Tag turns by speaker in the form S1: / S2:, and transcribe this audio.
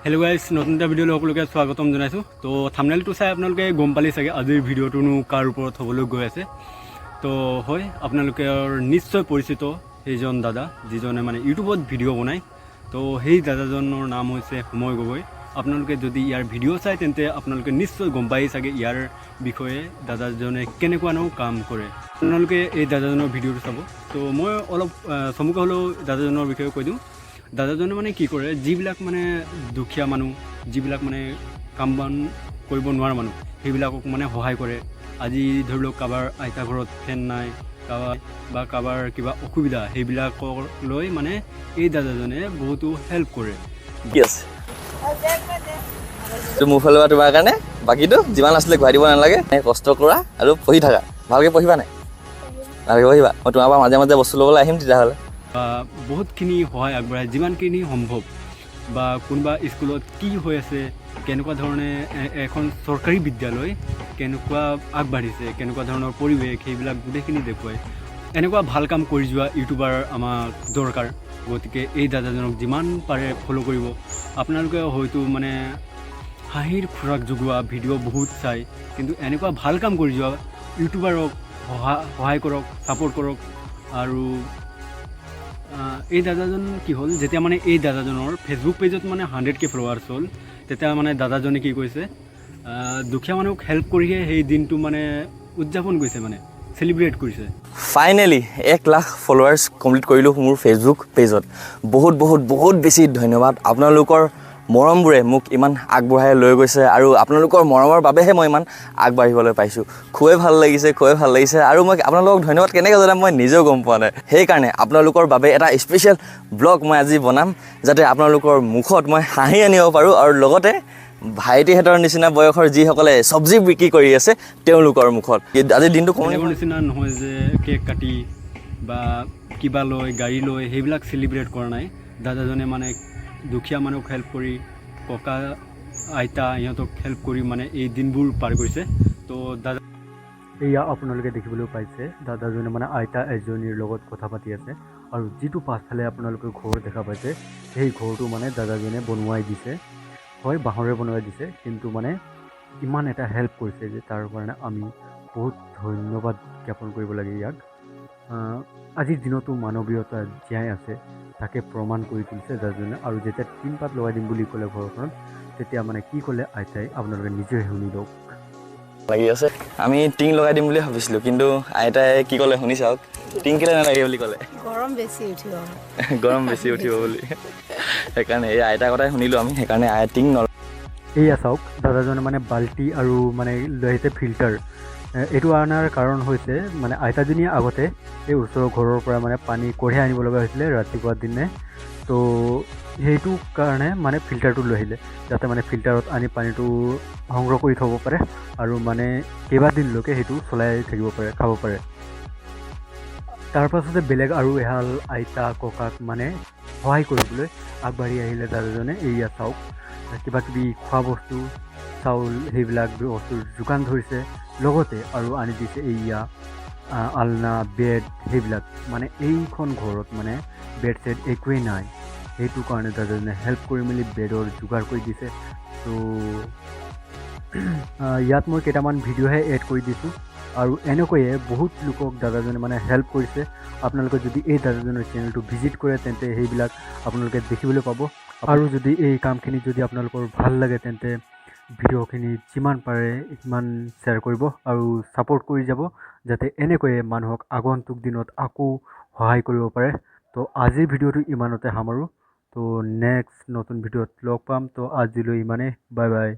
S1: Hello guys नতুन এটা ভিডিঅ'লৈ সকলোকে স্বাগতম জনাইছোঁ। তো থাম্বনেইলটো চাই আপোনালোকে গম পালি চাগে আজিৰ ভিডিঅ'টোনো কাৰ ওপৰত হ'বলৈ গৈ আছে। তো হয় আপোনালোকৰ নিশ্চয় পৰিচিত সেইজন দাদা যিজনে মানে ইউটিউবত ভিডিঅ' বনায়। তো সেই দাদাজনৰ নাম হৈছে সময় গগৈ। আপোনালোকে যদি ইয়াৰ ভিডিঅ' চাই তেন্তে আপোনালোকে নিশ্চয় গম পাই চাগে ইয়াৰ বিষয়ে দাদাজনে কেনেকুৱানো কাম কৰে। আপোনালোকে এই দাদাজনৰ ভিডিঅ'টো চাব। তো মই অলপ চমুকৈ হ'লেও দাদাজনৰ বিষয়ে কৈ দিওঁ। দাদাজনে মানে কি কৰে, যিবিলাক মানে দুখীয়া মানুহ, যিবিলাক মানে কাম বন কৰিব নোৱাৰা মানুহ, সেইবিলাকক মানে সহায় কৰে। আজি ধৰি লওক কাৰোবাৰ আইতা ঘৰত ফেন নাই, কাৰোবাৰ কিবা অসুবিধা, সেইবিলাকক লৈ মানে এই দাদাজনে বহুতো হেল্প কৰে।
S2: কি আছে মোৰ ফালৰ পৰা তোমাৰ কাৰণে বাকীটো যিমান আছিলে ঘূৰাই দিব নালাগে। কষ্ট কৰা আৰু পঢ়ি থাকা, ভালকৈ পঢ়িবা নাই? ভালকৈ পঢ়িবা। মই তোমাৰ পৰা মাজে মাজে বস্তু ল'বলৈ আহিম তেতিয়াহ'লে।
S1: বহুতখিনি সহায় আগবঢ়ায় যিমানখিনি সম্ভৱ। বা কোনোবা স্কুলত কি হৈ আছে, কেনেকুৱা ধৰণে এখন চৰকাৰী বিদ্যালয় কেনেকুৱা আগবাঢ়িছে, কেনেকুৱা ধৰণৰ পৰিৱেশ, সেইবিলাক গোটেইখিনি দেখুৱায়। এনেকুৱা ভাল কাম কৰি যোৱা ইউটিউবাৰ আমাক দৰকাৰ। গতিকে এই দাদাজনক যিমান পাৰে ফ'ল' কৰিব। আপোনালোকে হয়তো মানে হাঁহিৰ খোৰাক যোগোৱা ভিডিঅ' বহুত চায়, কিন্তু এনেকুৱা ভাল কাম কৰি যোৱা ইউটিউবাৰক সহায় কৰক, ছাপোৰ্ট কৰক। আৰু এই দাদাজন কি হ'ল, যেতিয়া মানে এই দাদাজনৰ ফেচবুক পেজত মানে 100K ফলোৱাৰ্ছ হ'ল, তেতিয়া মানে দাদাজনে কি কৰিছে, দুখীয়া মানুহক হেল্প কৰিহে সেই দিনটো মানে উদযাপন কৰিছে, মানে চেলিব্ৰেট কৰিছে।
S2: ফাইনেলি 1 লাখ ফলোৱাৰ্ছ কমপ্লিট কৰিলোঁ মোৰ ফেচবুক পেজত। বহুত বহুত বহুত বেছি ধন্যবাদ। আপোনালোকৰ মৰমবোৰে মোক ইমান আগবঢ়াই লৈ গৈছে আৰু আপোনালোকৰ মৰমৰ বাবেহে মই ইমান আগবাঢ়িবলৈ পাইছোঁ। খুবেই ভাল লাগিছে, খুবেই ভাল লাগিছে। আৰু মই আপোনালোকক ধন্যবাদ কেনেকৈ জনাম মই নিজেও গম পোৱা নাই। সেইকাৰণে আপোনালোকৰ বাবে এটা স্পেচিয়েল ব্লগ মই আজি বনাম, যাতে আপোনালোকৰ মুখত মই হাঁহি আনিব পাৰোঁ আৰু লগতে ভাইটিহঁতৰ নিচিনা বয়সৰ যিসকলে চব্জি বিক্ৰী কৰি আছে তেওঁলোকৰ মুখত আজিৰ দিনটো
S1: কোনো নিচিনা নহয় যে কেক কাটি বা কিবা লৈ গাড়ী লৈ সেইবিলাক চেলিব্ৰেট কৰা নাই। দাদাজনে মানে দুখীয়া মানুহক হেল্প কৰি, ককা আইতা ইহঁতক হেল্প কৰি মানে এই দিনবোৰ পাৰ কৰিছে। তো দাদা এয়া আপোনালোকে দেখিবলৈ পাইছে, দাদাজনে মানে আইতা এজনীৰ লগত কথা পাতি আছে। আৰু যিটো পাছফালে আপোনালোকে ঘৰ দেখা পাইছে, সেই ঘৰটো মানে দাদাজনে বনোৱাই দিছে। হয়, বাঁহৰে বনোৱাই দিছে, কিন্তু মানে ইমান এটা হেল্প কৰিছে যে তাৰ কাৰণে আমি বহুত ধন্যবাদ জ্ঞাপন কৰিব লাগে ইয়াক। আজিৰ দিনতো মানৱীয়তা জীয়াই আছে, তাকে প্ৰমাণ কৰি তুলিছে দাদাজনে। আৰু যেতিয়া টিনপাত লগাই দিম বুলি ক'লে ঘৰখনত, তেতিয়া মানে কি ক'লে আইতাই আপোনালোকে নিজে শুনি লওক।
S2: লাগি আছে, আমি টিং লগাই দিম বুলি ভাবিছিলোঁ, কিন্তু আইতাই কি ক'লে শুনি চাওক। টিং কেলৈ নালাগে বুলি ক'লে?
S3: গৰম বেছি উঠিব
S2: গৰম বেছি উঠিব বুলি। সেইকাৰণে এই আইতাৰ কথাই শুনিলোঁ আমি, সেইকাৰণে টিং
S1: এয়া চাওক, দাদাজনে মানে বাল্টি আৰু মানে লৈ আহিছে ফিল্টাৰ। এইটো অনাৰ কাৰণ হৈছে মানে আইতাজনীয়ে আগতে এই ওচৰৰ ঘৰৰ পৰা মানে পানী কঢ়িয়াই আনিব লগা হৈছিলে ৰাতিপুৱা দিনে। তো সেইটো কাৰণে মানে ফিল্টাৰটো লৈ আহিলে, যাতে মানে ফিল্টাৰত আনি পানীটো সংগ্ৰহ কৰি থ'ব পাৰে আৰু মানে কেইবাদিনলৈকে সেইটো চলাই থাকিব পাৰে, খাব পাৰে। তাৰপাছতে বেলেগ আৰু এহাল আইতা ককাক মানে সহায় কৰিবলৈ আগবাঢ়ি আহিলে দাদাজনে। এয়া চাওক, কিবা কিবি খোৱা বস্তু, চাউল, সেইবিলাক বস্তুৰ যোগান ধৰিছে, লগতে আৰু আনি দিছে এয়া আলনা, বেড, সেইবিলাক। মানে এইখন ঘৰত মানে বেড চেড একোৱেই নাই, সেইটো কাৰণে দাদাজনে হেল্প কৰি মেলি বেডৰ যোগাৰ কৰি দিছে। তো ইয়াত মই কেইটামান ভিডিঅ'হে এড কৰি দিছোঁ, আৰু এনেকৈয়ে বহুত লোকক দাদাজনে মানে হেল্প কৰিছে। আপোনালোকে যদি এই দাদাজনৰ চেনেলটো ভিজিট কৰে তেন্তে সেইবিলাক আপোনালোকে দেখিবলৈ পাব। আৰু যদি এই কামখিনি যদি আপোনালোকৰ ভাল লাগে তেন্তে ভিডিঅ'খিনি যিমান পাৰে সিমান শ্বেয়াৰ কৰিব আৰু ছাপোৰ্ট কৰি যাব, যাতে এনেকৈয়ে মানুহক আগন্তুক দিনত আকৌ সহায় কৰিব পাৰে। তো আজিৰ ভিডিঅ'টো ইমানতে সামৰোঁ। তো নেক্সট নতুন ভিডিঅ'ত লগ পাম। তো আজিলৈ ইমানেই, বাই বাই।